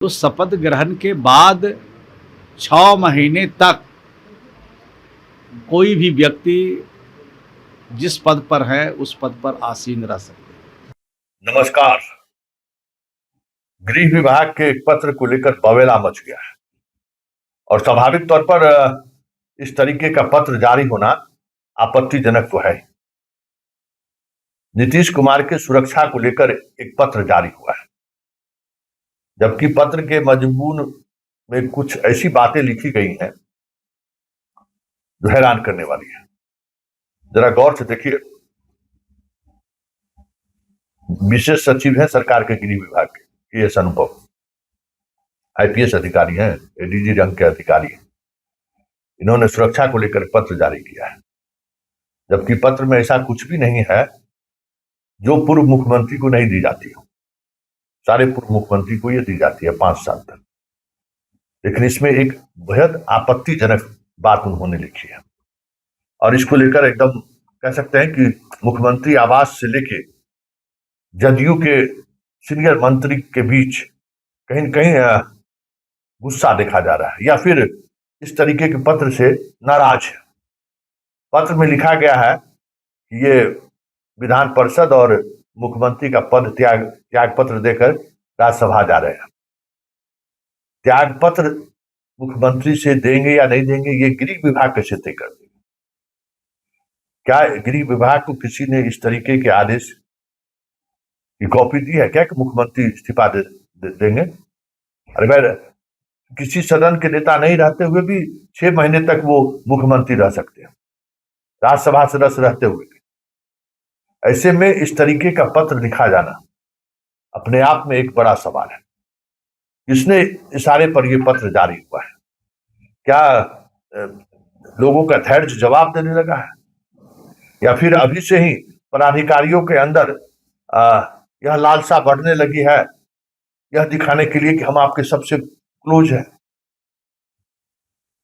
तो शपथ ग्रहण के बाद 6 महीने तक कोई भी व्यक्ति जिस पद पर है उस पद पर आसीन रह सकते हैं। नमस्कार। गृह विभाग के एक पत्र को लेकर बवेला मच गया है और स्वाभाविक तौर पर इस तरीके का पत्र जारी होना आपत्तिजनक तो है। नीतीश कुमार के सुरक्षा को लेकर एक पत्र जारी हुआ है, जबकि पत्र के मजमून में कुछ ऐसी बातें लिखी गई हैं जो हैरान करने वाली है। जरा गौर से देखिए। विशेष सचिव हैं सरकार के गृह विभाग के एस अनुभव, आईपीएस अधिकारी हैं, एडीजी रंग के अधिकारी हैं। इन्होंने सुरक्षा को लेकर पत्र जारी किया है, जबकि पत्र में ऐसा कुछ भी नहीं है जो पूर्व मुख्यमंत्री को नहीं दी जाती हो। सारे पूर्व मुख्यमंत्री को ये दी जाती है 5 साल तक। लेकिन इसमें एक बेहद आपत्तिजनक बात उन्होंने लिखी है और इसको लेकर एकदम कह सकते हैं कि मुख्यमंत्री आवास से लेके जदयू के सीनियर मंत्री के बीच कहीं न कहीं गुस्सा देखा जा रहा है, या फिर इस तरीके के पत्र से नाराज है। पत्र में लिखा गया है कि ये विधान परिषद और मुख्यमंत्री का पद त्याग पत्र देकर राज्यसभा जा रहे हैं। त्याग पत्र मुख्यमंत्री से देंगे या नहीं देंगे, ये गृह विभाग कैसे तय कर देंगे? क्या गृह विभाग को किसी ने इस तरीके के आदेश की कॉपी दी है क्या कि मुख्यमंत्री इस्तीफा देंगे? अरे भाई, किसी सदन के नेता नहीं रहते हुए भी 6 महीने तक वो मुख्यमंत्री रह सकते हैं, राज्यसभा सदस्य रहते हुए। ऐसे में इस तरीके का पत्र लिखा जाना अपने आप में एक बड़ा सवाल है। किसने इशारे पर यह पत्र जारी हुआ है? क्या लोगों का धैर्य जवाब देने लगा है, या फिर अभी से ही पदाधिकारियों के अंदर यह लालसा बढ़ने लगी है, यह दिखाने के लिए कि हम आपके सबसे क्लोज हैं?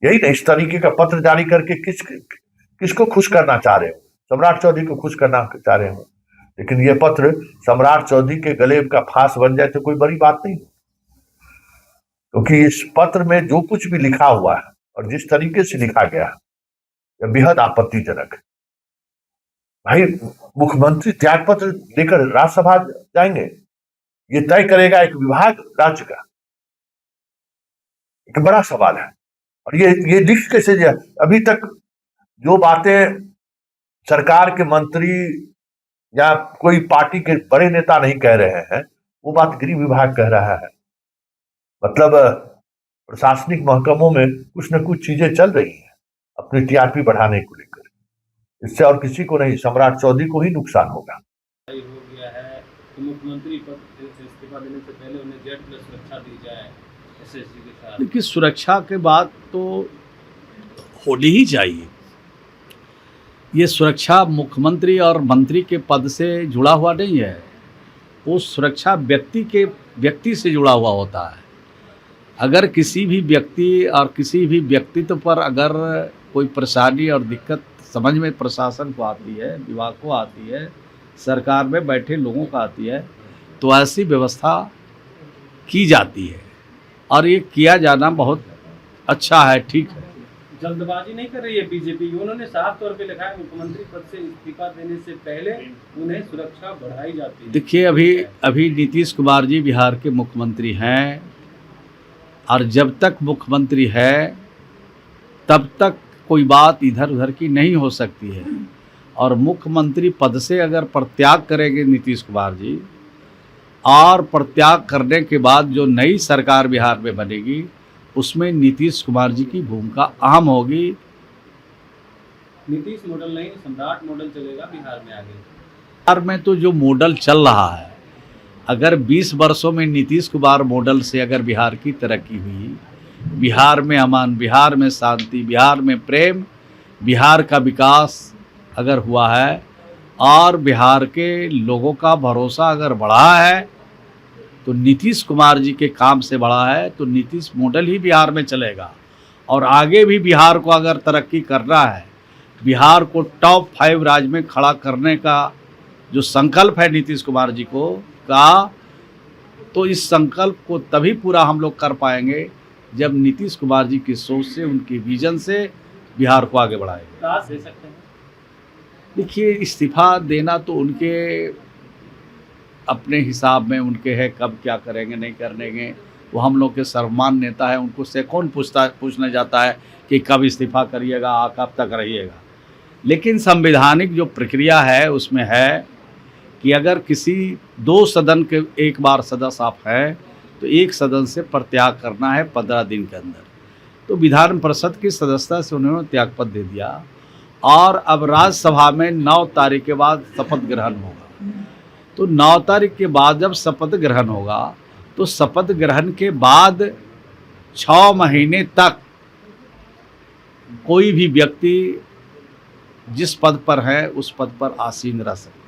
यही नहीं, इस तरीके का पत्र जारी करके किसको खुश करना चाह रहे हो? सम्राट चौधरी को खुश करना चाह रहे हो। लेकिन यह पत्र सम्राट चौधरी के गले का फांस बन जाए तो कोई बड़ी बात नहीं, क्योंकि इस पत्र में जो कुछ भी लिखा हुआ है और जिस तरीके से लिखा गया है यह बेहद आपत्तिजनक है। भाई, मुख्यमंत्री त्याग पत्र लेकर राज्यसभा जाएंगे, ये तय करेगा एक विभाग राज्य का? एक बड़ा सवाल है। और ये लिख कैसे जाए? अभी तक जो बातें सरकार के मंत्री या कोई पार्टी के बड़े नेता नहीं कह रहे हैं, वो बात गृह विभाग कह रहा है। मतलब प्रशासनिक महकमों में कुछ न कुछ चीजें चल रही हैं अपनी टीआरपी बढ़ाने को लेकर। इससे और किसी को नहीं, सम्राट चौधरी को ही नुकसान होगा। हो गया है तो मुख्यमंत्री पद से इस्तीफा देने से पहले उन्हें Z+ सुरक्षा दी जाए एसएसजी के साथ। देखिए, सुरक्षा के बाद तो होनी ही चाहिए। ये सुरक्षा मुख्यमंत्री और मंत्री के पद से जुड़ा हुआ नहीं है, वो सुरक्षा व्यक्ति से जुड़ा हुआ होता है। अगर किसी भी व्यक्ति और किसी भी व्यक्तित्व पर अगर कोई परेशानी और दिक्कत समझ में प्रशासन को आती है, विभाग को आती है, सरकार में बैठे लोगों को आती है, तो ऐसी व्यवस्था की जाती है और ये किया जाना बहुत अच्छा है, ठीक है। जल्दबाजी नहीं कर रही है बीजेपी। उन्होंने साफ तौर पे लिखा है मुख्यमंत्री पद से इस्तीफा देने से पहले उन्हें सुरक्षा बढ़ाई जाती है। देखिए, अभी नीतीश कुमार जी बिहार के मुख्यमंत्री हैं और जब तक मुख्यमंत्री है तब तक कोई बात इधर उधर की नहीं हो सकती है। और मुख्यमंत्री पद से अगर प्रत्याग करेंगे नीतीश कुमार जी, और प्रत्याग करने के बाद जो नई सरकार बिहार में बनेगी उसमें नीतीश कुमार जी की भूमिका अहम होगी। नीतीश मॉडल नहीं, सम्राट मॉडल चलेगा बिहार में आगे। बिहार में तो जो मॉडल चल रहा है, अगर 20 वर्षों में नीतीश कुमार मॉडल से अगर बिहार की तरक्की हुई, बिहार में अमन, बिहार में शांति, बिहार में प्रेम, बिहार का विकास अगर हुआ है और बिहार के लोगों का भरोसा अगर बढ़ा है, तो नीतीश कुमार जी के काम से बढ़ा है, तो नीतीश मॉडल ही बिहार में चलेगा। और आगे भी बिहार को अगर तरक्की करना है, बिहार को टॉप 5 राज्य में खड़ा करने का जो संकल्प है नीतीश कुमार जी को का, तो इस संकल्प को तभी पूरा हम लोग कर पाएंगे जब नीतीश कुमार जी की सोच से, उनकी विजन से बिहार को आगे बढ़ाएंगे। दास दे सकते हैं। देखिए, इस्तीफा देना तो उनके अपने हिसाब में उनके है, कब क्या करेंगे नहीं करेंगे वो हम लोग के सर्वमान नेता है, उनको से कौन पूछने जाता है कि कब इस्तीफा करिएगा, कब तक रहिएगा। लेकिन संवैधानिक जो प्रक्रिया है उसमें है कि अगर किसी 2 सदन के एक बार सदस्य आप हैं तो एक सदन से प्रत्याग करना है 15 दिन के अंदर। तो विधान परिषद की सदस्यता से उन्होंने त्यागपत्र दे दिया और अब राज्यसभा में 9 तारीख के बाद शपथ ग्रहण होगा। तो 9 तारीख के बाद जब शपथ ग्रहण होगा तो शपथ ग्रहण के बाद 6 महीने तक कोई भी व्यक्ति जिस पद पर है उस पद पर आसीन रह सकता है।